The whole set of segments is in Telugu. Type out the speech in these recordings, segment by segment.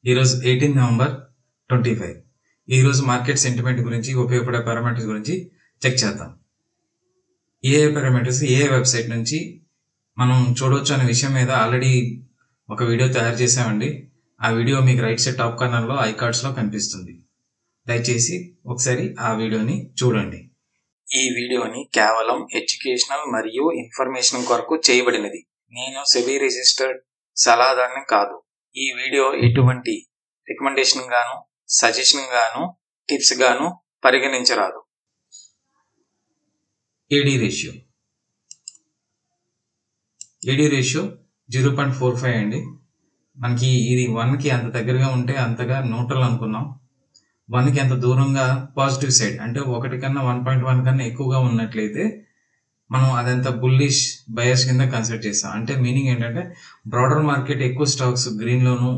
ఈరోజు 18 నవంబర్ 25. ఈరోజు మార్కెట్ సెంటిమెంట్ గురించి ఉపయోగపడే పారామీటర్స్ గురించి చెక్ చేద్దాం. ఏ పారామీటర్స్ ఏ వెబ్సైట్ నుంచి మనం చూడవచ్చు అనే విషయం మీద ఆల్రెడీ ఒక వీడియో తయారు చేసామండి. ఆ వీడియో మీకు రైట్ సైడ్ టాప్ కార్నర్లో ఐకార్డ్స్లో కనిపిస్తుంది. దయచేసి ఒకసారి ఆ వీడియోని చూడండి. ఈ వీడియోని కేవలం ఎడ్యుకేషనల్ మరియు ఇన్ఫర్మేషన్ కొరకు చేయబడినది. నేను సెబీ రిజిస్టర్డ్ సలహాదారుని కాదు. ఈ వీడియో ఎటువంటి రికమెండేషన్ గాను, సజెషన్ గాను, టిప్స్ గాను పరిగణించరాదు. ఏడీ రేషియో 0.45 అండి. మనకి ఇది 1కి అంత దగ్గరగా ఉంటే అంతగా న్యూట్రల్ అనుకున్నాం. 1కి అంత దూరంగా పాజిటివ్ సైడ్ అంటే 1 కన్నా 1.1 కన్నా ఎక్కువగా ఉన్నట్లయితే మనం అదంతా బుల్లిష్ బయర్స్ కింద కన్సిడర్ చేస్తాం. అంటే మీనింగ్ ఏంటంటే బ్రాడర్ మార్కెట్ ఎక్కువ స్టాక్స్ గ్రీన్లోను,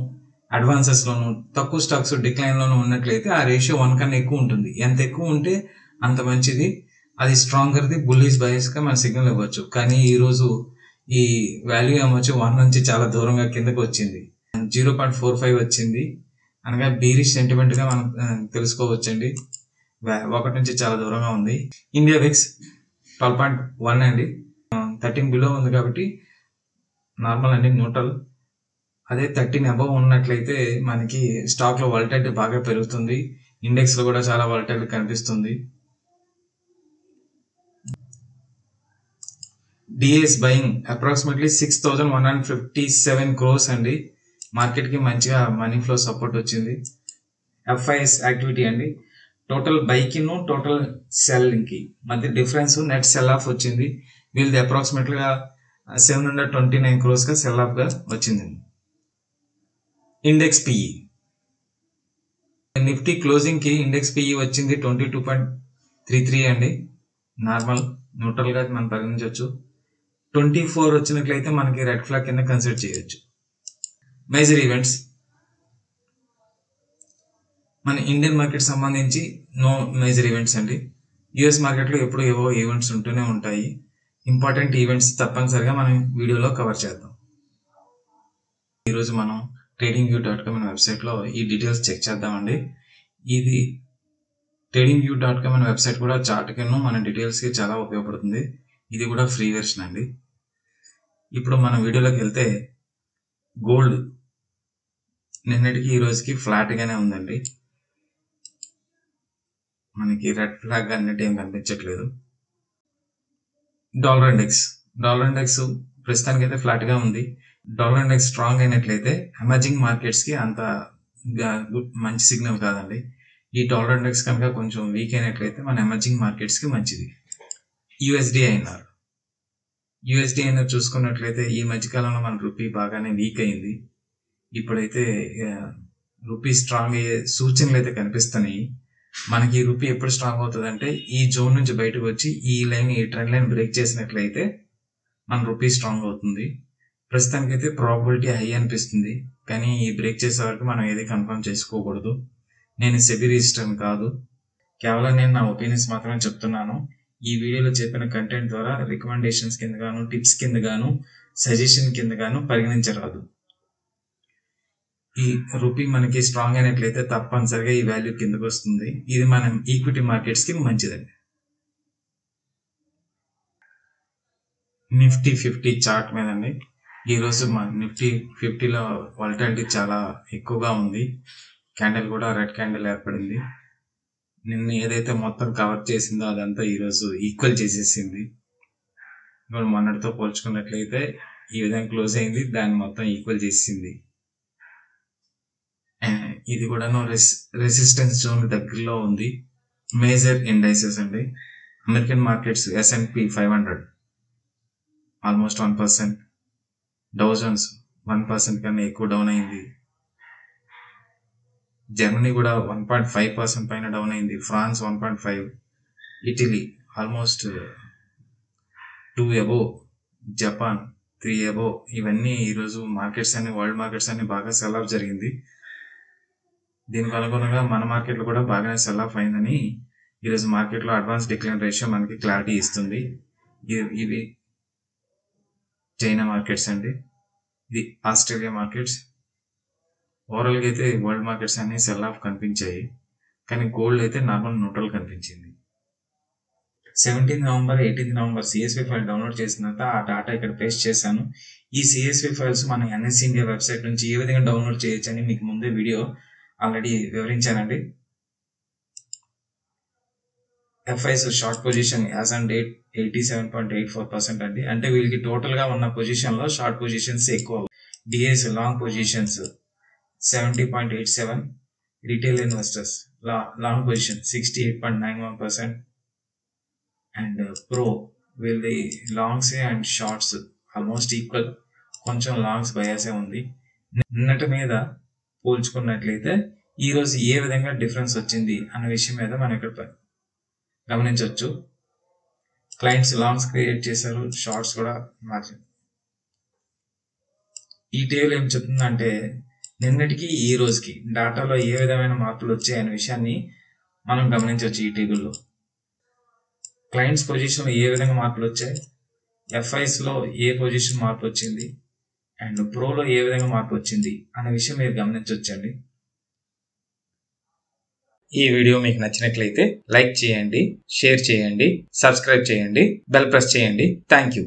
అడ్వాన్సెస్లోను, తక్కువ స్టాక్స్ డిక్లైన్లోను ఉన్నట్లయితే ఆ రేషియో 1 కన్నా ఎక్కువ ఉంటుంది. ఎంత ఎక్కువ ఉంటే అంత మంచిది. అది స్ట్రాంగర్ది బుల్లిష్ బయర్స్గా మన సిగ్నల్ ఇవ్వచ్చు. కానీ ఈరోజు ఈ వాల్యూ ఏమొచ్చి 1 నుంచి చాలా దూరంగా కిందకు వచ్చింది. 0.45 వచ్చింది అనగా బీరిష్ సెంటిమెంట్గా మనం తెలుసుకోవచ్చండి. 1 నుంచి చాలా దూరంగా ఉంది. ఇండియా విక్స్ 12.1 అండి. 13 బిలో ఉంది కాబట్టి నార్మల్ అండి, న్యూట్రల్. అదే 13 అబవ్ ఉన్నట్లయితే మనకి స్టాక్లో వాలటిలిటీ బాగా పెరుగుతుంది. ఇండెక్స్లో కూడా చాలా వాలటిలిటీ కనిపిస్తుంది. డిఎస్ బయింగ్ అప్రాక్సిమేట్లీ 6,157 crores అండి. మార్కెట్కి మంచిగా మనీ ఫ్లో సపోర్ట్ వచ్చింది. ఎఫ్ఐఎస్ యాక్టివిటీ అండి. టోటల్ బైకి టోటల్ సెల్కి మధ్య డిఫరెన్స్ నెట్ సెల్ ఆఫ్ వచ్చింది. వీళ్ళది అప్రాక్సిమేట్గా 729 crores సెల్ ఆఫ్గా వచ్చింది. ఇండెక్స్ పిఈ నిఫ్టీ క్లోజింగ్కి ఇండెక్స్ పిఈ వచ్చింది 22.33 అండి. నార్మల్ న్యూట్రల్గా మనం పరిగణించవచ్చు. 24 వచ్చినట్లయితే మనకి రెడ్ ఫ్లాగ్ కింద కన్సిడర్ చేయొచ్చు. మేజర్ ఈవెంట్స్ మన ఇండియన్ మార్కెట్ సంబంధించి నో మేజర్ ఈవెంట్స్ అండి. యుఎస్ మార్కెట్లో ఎప్పుడు ఏవో ఈవెంట్స్ ఉంటూనే ఉంటాయి. ఇంపార్టెంట్ ఈవెంట్స్ తప్పనిసరిగా మనం వీడియోలో కవర్ చేద్దాం. ఈరోజు మనం tradingview.com అనే వెబ్సైట్లో ఈ డీటెయిల్స్ చెక్ చేద్దామండి. ఇది tradingview.com అనే వెబ్సైట్ కూడా చార్ట్ కింద మన డీటెయిల్స్కి చాలా ఉపయోగపడుతుంది. ఇది కూడా ఫ్రీ వెర్షన్ అండి. ఇప్పుడు మనం వీడియోలోకి వెళ్తే గోల్డ్ నిన్నటికి ఈ రోజుకి ఫ్లాట్గానే ఉందండి. మనకి రెడ్ ఫ్లాగ్ అన్నట్టు ఏం కనిపించట్లేదు. డాలర్ ఇండెక్స్ ప్రస్తుతానికి అయితే ఫ్లాట్గా ఉంది. డాలర్ ఇండెక్స్ స్ట్రాంగ్ అయినట్లయితే ఎమర్జింగ్ మార్కెట్స్కి అంత మంచి సిగ్నల్ కాదండి. ఈ డాలర్ ఇండెక్స్ కనుక కొంచెం వీక్ అయినట్లయితే మన ఎమర్జింగ్ మార్కెట్స్కి మంచిది. యూఎస్డిఐఎన్ఆర్ చూసుకున్నట్లయితే ఈ మధ్యకాలంలో మన రూపీ బాగానే వీక్ అయింది. ఇప్పుడైతే రూపీ స్ట్రాంగ్ అయ్యే సూచనలు అయితే కనిపిస్తున్నాయి. మనకి ఈ రూపీ ఎప్పుడు స్ట్రాంగ్ అవుతుందంటే ఈ జోన్ నుంచి బయటకు వచ్చి ఈ ట్రెండ్ లైన్ బ్రేక్ చేసినట్లయితే మన రూపీ స్ట్రాంగ్ అవుతుంది. ప్రస్తుతానికి అయితే ప్రాబబిలిటీ హై అనిపిస్తుంది. కానీ ఈ బ్రేక్ చేసే వరకు మనం ఏది కన్ఫర్మ్ చేసుకోకూడదు. నేను సెబీ రిజిస్టర్ని కాదు, కేవలం నేను నా ఒపీనియన్స్ మాత్రమే చెప్తున్నాను. ఈ వీడియోలో చెప్పిన కంటెంట్ ద్వారా రికమెండేషన్స్ కింద గాను, టిప్స్ కింద గాను, సజెషన్ కింద గాను పరిగణించరాదు. ఈ రూపీ మనకి స్ట్రాంగ్ అయినట్లయితే తప్పనిసరిగా ఈ వాల్యూ కిందకు వస్తుంది. ఇది మనం ఈక్విటీ మార్కెట్స్కి మంచిదండి. నిఫ్టీ 50 చార్ట్ మీదండి. ఈరోజు మన నిఫ్టీ 50లో వాలటిలిటీ చాలా ఎక్కువగా ఉంది. క్యాండిల్ కూడా రెడ్ క్యాండిల్ ఏర్పడింది. నిన్న ఏదైతే మొత్తం కవర్ చేసిందో అదంతా ఈరోజు ఈక్వల్ చేసేసింది. ఇప్పుడు మొన్నటితో పోల్చుకున్నట్లయితే ఈ విధంగా క్లోజ్ అయింది, దాన్ని మొత్తం ఈక్వల్ చేసింది. ఇది కూడా రెసిస్టెన్స్ జోన్ దగ్గరలో ఉంది. మేజర్ ఇండైసెస్ అండి. American markets S&P 500 almost 1%, Dow Jones 1% కన్నా ఎక్కువ డౌన్ అయింది. జర్మనీ కూడా 1.5% పైన డౌన్ అయింది. France 1.5, Italy almost 2 above, Japan 3 above. ఇవన్నీ ఈరోజు మార్కెట్స్ అన్ని, వరల్డ్ మార్కెట్స్ అన్ని బాగా సెల్ ఆఫ్ జరిగింది. దీనికి అనుగుణంగా మన మార్కెట్లో కూడా బాగానే సెల్ ఆఫ్ అయిందని ఈరోజు మార్కెట్లో అడ్వాన్స్ డిక్లైన్ రేషియో మనకి క్లారిటీ ఇస్తుంది. ఇవి చైనా మార్కెట్స్ అండి, ఇది ఆస్ట్రేలియా మార్కెట్స్, ఓవరాల్గా అయితే వరల్డ్ మార్కెట్స్ అన్ని సెల్ ఆఫ్ కనిపించాయి, కానీ గోల్డ్ అయితే నార్మల్ న్యూట్రల్ కనిపించింది. 17 November 18 November CSV file download చేసిన తర్వాత ఆ డాటా ఇక్కడ పేస్ట్ చేశాను. ఈ సిఎస్వి ఫైల్స్ మన ఎన్ఎస్సి ఇండియా వెబ్సైట్ నుంచి ఏ విధంగా డౌన్లోడ్ చేయొచ్చని మీకు ముందే వీడియో ఆల్రెడీ వివరించానండి. FIIs short position as on date 87.84% అండి. అంటే వీళ్ళకి టోటల్గా ఉన్న పొజిషన్లో షార్ట్ పొజిషన్స్ ఎక్కువ. DIIs long positions 70.87, retail investors long position 68.91%. And pro వీళ్ళది longs and shorts almost equal, కొంచెం లాంగ్స్ బయాసే ఉంది. నిన్నటి మీద పోల్చుకున్నట్లయితే ఈరోజు ఏ విధంగా డిఫరెన్స్ వచ్చింది అన్న విషయం మీద మనం ఇక్కడ గమనించవచ్చు. క్లయింట్స్ లాంగ్స్ క్రియేట్ చేశారు, షార్ట్స్ కూడా మార్చారు. ఈ టేబుల్ ఏం చెప్తుందంటే నిన్నటికి ఈ రోజుకి డాటాలో ఏ విధమైన మార్పులు వచ్చాయనే విషయాన్ని మనం గమనించవచ్చు. ఈ టేబుల్లో క్లయింట్స్ పొజిషన్లో ఏ విధంగా మార్పులు వచ్చాయి, ఎఫ్ఐస్లో ఏ పొజిషన్ మార్పు వచ్చింది, అండ్ ప్రోలో ఏ విధంగా మార్పు వచ్చింది అనే విషయం మీరు గమనించవచ్చండి. ఈ వీడియో మీకు నచ్చినట్లయితే లైక్ చేయండి, షేర్ చేయండి, సబ్స్క్రైబ్ చేయండి, బెల్ ప్రెస్ చేయండి. Thank you.